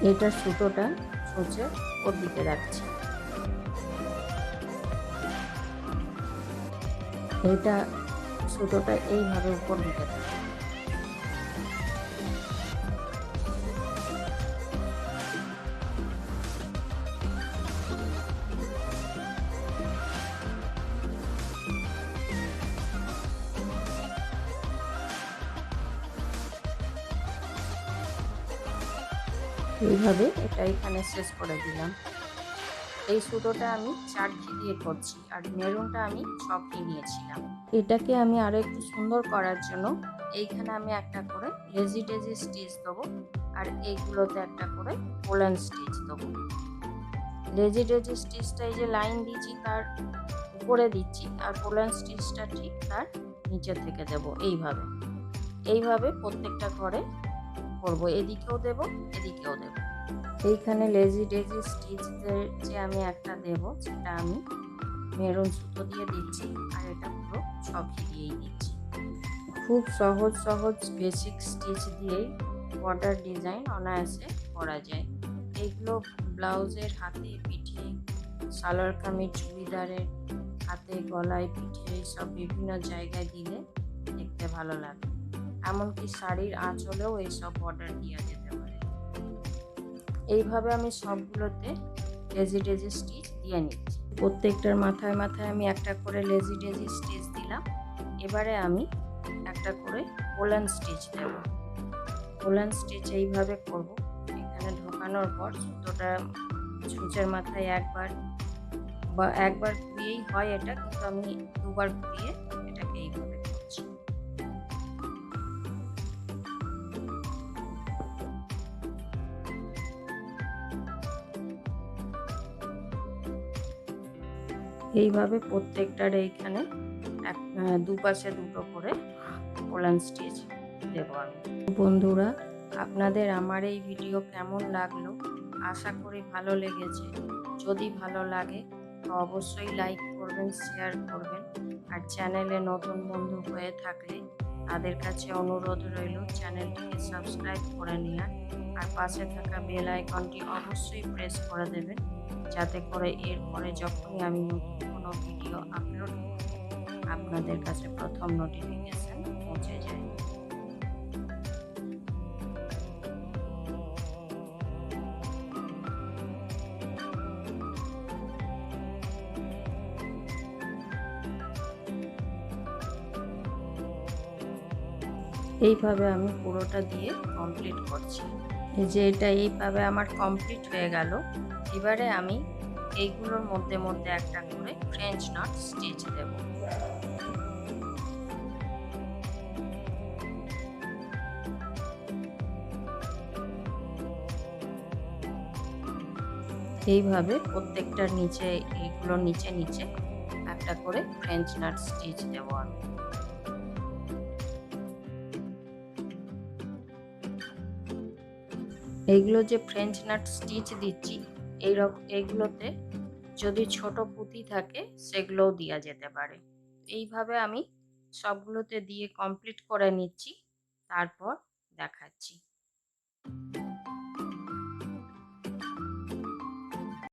এটার সুতোটা ছুঁচে ওর দিকে রাখছি। এটা সুতোটা এইভাবে উপর দিকে থাকে। এইভাবে এটা এখানে শেষ করে দিলাম। এই সুতোটা আমি 4 ঘি দিয়ে করছি আর মেরুনটা আমি 6 ঘি নিয়েছিলাম। এটাকে আমি আরো একটু সুন্দর করার জন্য এইখানে আমি একটা করে লেজি ডেজি স্টিচ দেবো আর এইগুলোতে একটা করে কোলন স্টিচ দেবো। লেজি ডেজি স্টিচটা এই যে লাইন দিয়েছি তার উপরে দিচ্ছি আর কোলন স্টিচটা ঠিক তার নিচে থেকে দেব। এইভাবে এইভাবে প্রত্যেকটা ঘরে করব, এদিকেও দেব এদিকেও দেব। এইখানে লেজি ডেজি স্টিচ যে আমি একটা দেব সেটা আমি মেরুন সুতো দিয়ে দিচ্ছি আর এটা পুরো 6 ঘি দিয়েই দিচ্ছি। খুব সহজ সহজ বেসিক স্টিচ দিয়েই বর্ডার ডিজাইন অনায়াসে করা যায়। এইগুলো ব্লাউজের হাতে পিঠে, সালোয়ার কামিজ, চুড়িদারের হাতে, গলায়, পিঠে সব বিভিন্ন জায়গায় দিলে দেখতে ভালো লাগে। এমনকি শাড়ির আঁচলেও এইসব বর্ডার দেওয়া যেতে পারে। এইভাবে আমি সবগুলোতে লেজি ডেজি স্টিচ দিয়ে নিচ্ছি। প্রত্যেকটার মাথায় মাথায় আমি একটা করে লেজি ডেজি স্টিচ দিলাম। এবারে আমি একটা করে কোলন স্টিচ দেব। কোলন স্টিচ এইভাবে করব। এখানে ঢোকানোর পর সুতোটা ছুঁচের মাথায় একবার ঘুরিয়েই হয় এটা, কিন্তু আমি দুবার ঘুরিয়ে এটাকে এইভাবে করছি। এইভাবে প্রত্যেকটার এইখানে দুপাশে দুটো করে কোলন স্টিচ দেব আমি। বন্ধুরা, আপনাদের আমার এই ভিডিও কেমন লাগলো? আশা করি ভালো লেগেছে। যদি ভালো লাগে তো অবশ্যই লাইক করবেন, শেয়ার করবেন আর চ্যানেলে নতুন বন্ধু হয়ে থাকলে তাদের কাছে অনুরোধ রইল চ্যানেলটিকে সাবস্ক্রাইব করে নেওয়ার আর পাশে থাকা বেল আইকনটি অবশ্যই প্রেস করে দেবেন, যাতে করে এরপরে যখনই আমি নতুন কোনো ভিডিও আপলোড করব আপনাদের কাছে প্রথম নোটিফিকেশন পৌঁছে যায়। এইভাবে আমি পুরোটা দিয়ে কমপ্লিট করছি। যে এটা এইভাবে আমার কমপ্লিট হয়ে গেল। এবারে আমি এইগুলোর মধ্যে মধ্যে একটা করে ফ্রেঞ্চ নট স্টিচ দেব। এইভাবে প্রত্যেকটার নিচে, এইগুলোর নিচে নিচে একটা করে ফ্রেঞ্চ নট স্টিচ দেব আমি। এইগুলো যে ফ্রেঞ্চ নট স্টিচ দিচ্ছি এইগুলোতে যদি ছোট পুঁতি থাকে সেগুলোও দেওয়া যেতে পারে। এইভাবে আমি সবগুলোতে দিয়ে কমপ্লিট করে নিচ্ছি, তারপর দেখাচ্ছি।